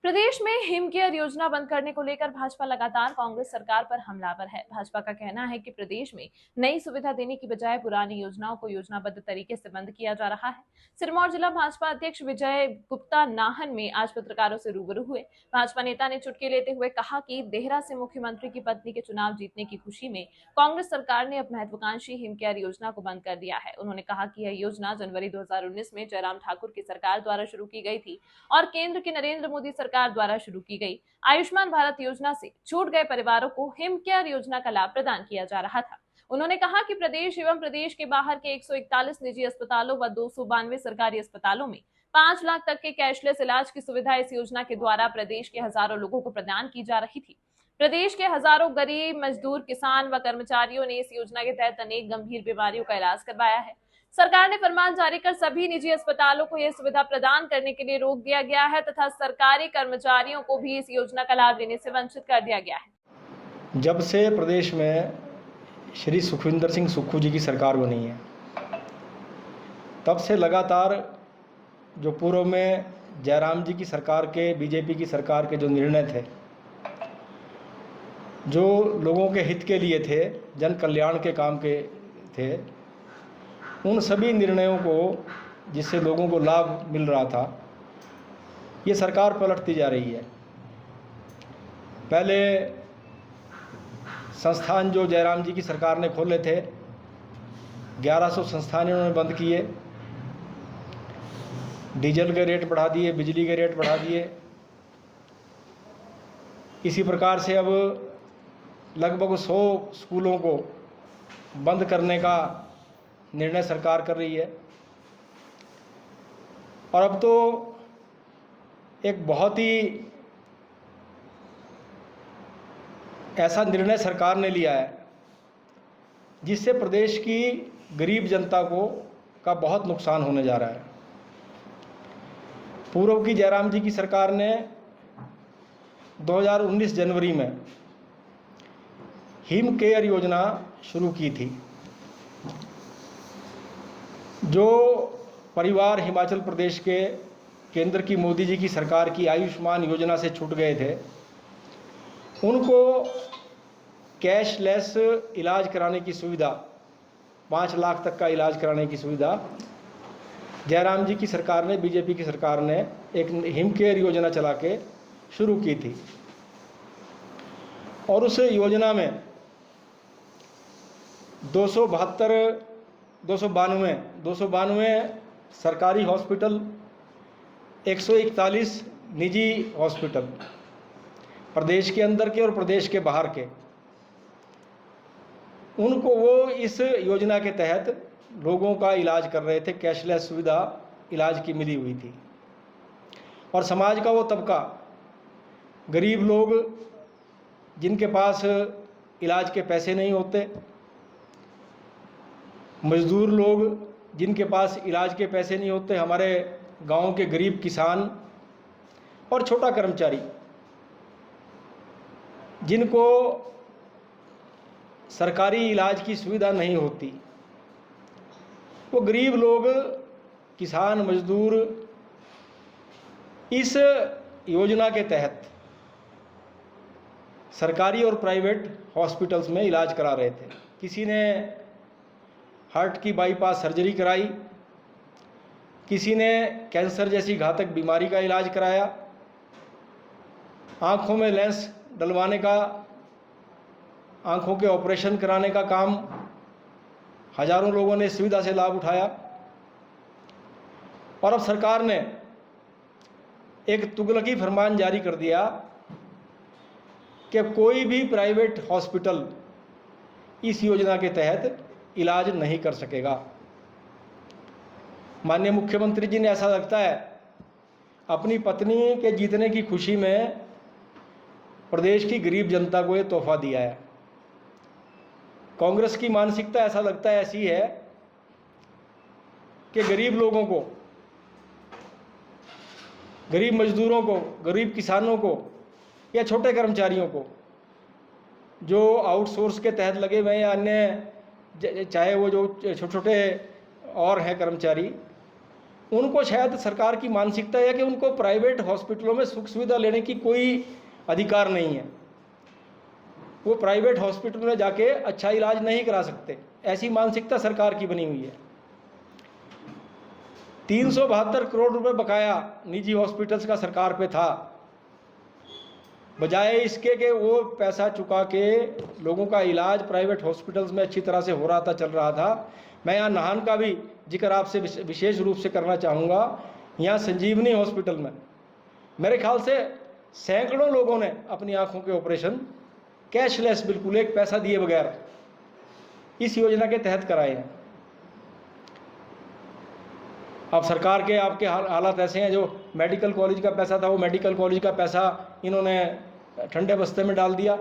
प्रदेश में him care योजना बंद करने को लेकर भाजपा लगातार कांग्रेस सरकार पर हमलावर है। भाजपा का कहना है कि प्रदेश में नई सुविधा देने की बजाय पुरानी योजनाओं को योजनाबद्ध तरीके से बंद किया जा रहा है। सिरमौर जिला भाजपा अध्यक्ष विजय गुप्ता नाहन में आज पत्रकारों से रूबरू हुए। भाजपा नेता ने चुटकी लेते हुए कहा कि देहरा से मुख्यमंत्री की पत्नी के चुनाव जीतने की खुशी में कांग्रेस सरकार ने अब महत्वाकांक्षी हिम केयर योजना को बंद कर दिया है। उन्होंने कहा कि यह योजना जनवरी 2019 में जयराम ठाकुर की सरकार द्वारा शुरू की गई थी और केंद्र की नरेंद्र मोदी सरकार द्वारा शुरू की गई आयुष्मान भारत योजना से छूट गए परिवारों को हिम केयर योजना का लाभ प्रदान किया जा रहा था। उन्होंने कहा कि प्रदेश एवं प्रदेश के बाहर के 141 निजी अस्पतालों व 292 सरकारी अस्पतालों में 5 लाख तक के कैशलेस इलाज की सुविधा इस योजना के द्वारा प्रदेश के हजारों लोगों को प्रदान की जा रही थी। प्रदेश के हजारों गरीब मजदूर किसान व कर्मचारियों ने इस योजना के तहत अनेक गंभीर बीमारियों का इलाज करवाया है। सरकार ने फरमान जारी कर सभी निजी अस्पतालों को यह सुविधा प्रदान करने के लिए रोक दिया गया है तथा सरकारी कर्मचारियों को भी इस योजना का लाभ लेने से वंचित कर दिया गया है। जब से प्रदेश में श्री सुखविंदर सिंह सुक्खू जी की सरकार बनी है, तब से लगातार जो पूर्व में जयराम जी की सरकार के, बीजेपी की सरकार के जो निर्णय थे, जो लोगों के हित के लिए थे, जन कल्याण के काम के थे, उन सभी निर्णयों को जिससे लोगों को लाभ मिल रहा था, ये सरकार पलटती जा रही है। पहले संस्थान जो जयराम जी की सरकार ने खोले थे, 1100 संस्थान इन्होंने बंद किए, डीजल के रेट बढ़ा दिए, बिजली के रेट बढ़ा दिए। इसी प्रकार से अब लगभग 100 स्कूलों को बंद करने का निर्णय सरकार कर रही है। और अब तो एक बहुत ही ऐसा निर्णय सरकार ने लिया है जिससे प्रदेश की गरीब जनता का बहुत नुकसान होने जा रहा है। पूर्व की जयराम जी की सरकार ने 2019 जनवरी में हिम केयर योजना शुरू की थी। जो परिवार हिमाचल प्रदेश के केंद्र की मोदी जी की सरकार की आयुष्मान योजना से छूट गए थे, उनको कैशलेस इलाज कराने की सुविधा, 5 लाख तक का इलाज कराने की सुविधा जयराम जी की सरकार ने, बीजेपी की सरकार ने एक हिम केयर योजना चला के शुरू की थी। और उस योजना में 292 सरकारी हॉस्पिटल, 141 निजी हॉस्पिटल, प्रदेश के अंदर के और प्रदेश के बाहर के, उनको वो इस योजना के तहत लोगों का इलाज कर रहे थे। कैशलेस सुविधा इलाज की मिली हुई थी। और समाज का वो तबका, गरीब लोग जिनके पास इलाज के पैसे नहीं होते, मजदूर लोग जिनके पास इलाज के पैसे नहीं होते, हमारे गांव के गरीब किसान और छोटा कर्मचारी, जिनको सरकारी इलाज की सुविधा नहीं होती, वो गरीब लोग, किसान, मजदूर इस योजना के तहत सरकारी और प्राइवेट हॉस्पिटल्स में इलाज करा रहे थे। किसी ने हार्ट की बाईपास सर्जरी कराई, किसी ने कैंसर जैसी घातक बीमारी का इलाज कराया, आँखों में लेंस डलवाने का, आँखों के ऑपरेशन कराने का काम हजारों लोगों ने इस सुविधा से लाभ उठाया। और अब सरकार ने एक तुगलकी फरमान जारी कर दिया कि कोई भी प्राइवेट हॉस्पिटल इस योजना के तहत इलाज नहीं कर सकेगा। माननीय मुख्यमंत्री जी ने, ऐसा लगता है, अपनी पत्नी के जीतने की खुशी में प्रदेश की गरीब जनता को ये तोहफा दिया है। कांग्रेस की मानसिकता, ऐसा लगता है, ऐसी है कि गरीब लोगों को, गरीब मजदूरों को, गरीब किसानों को या छोटे कर्मचारियों को जो आउटसोर्स के तहत लगे हुए हैं या अन्य, चाहे वो जो छोटे छोटे और हैं कर्मचारी, उनको शायद सरकार की मानसिकता है कि उनको प्राइवेट हॉस्पिटलों में सुख सुविधा लेने की कोई अधिकार नहीं है, वो प्राइवेट हॉस्पिटल में जाके अच्छा इलाज नहीं करा सकते, ऐसी मानसिकता सरकार की बनी हुई है। 372 करोड़ रुपए बकाया निजी हॉस्पिटल्स का सरकार पे था, बजाय इसके कि वो पैसा चुका के लोगों का इलाज प्राइवेट हॉस्पिटल्स में अच्छी तरह से हो रहा था, चल रहा था। मैं यहाँ नाहन का भी जिक्र आपसे विशेष रूप से करना चाहूँगा। यहाँ संजीवनी हॉस्पिटल में मेरे ख्याल से सैकड़ों लोगों ने अपनी आँखों के ऑपरेशन कैशलेस, बिल्कुल एक पैसा दिए बगैर, इस योजना के तहत कराए हैं। अब सरकार के आपके हालात ऐसे हैं, जो मेडिकल कॉलेज का पैसा था वो मेडिकल कॉलेज का पैसा इन्होंने ठंडे बस्ते में डाल दिया,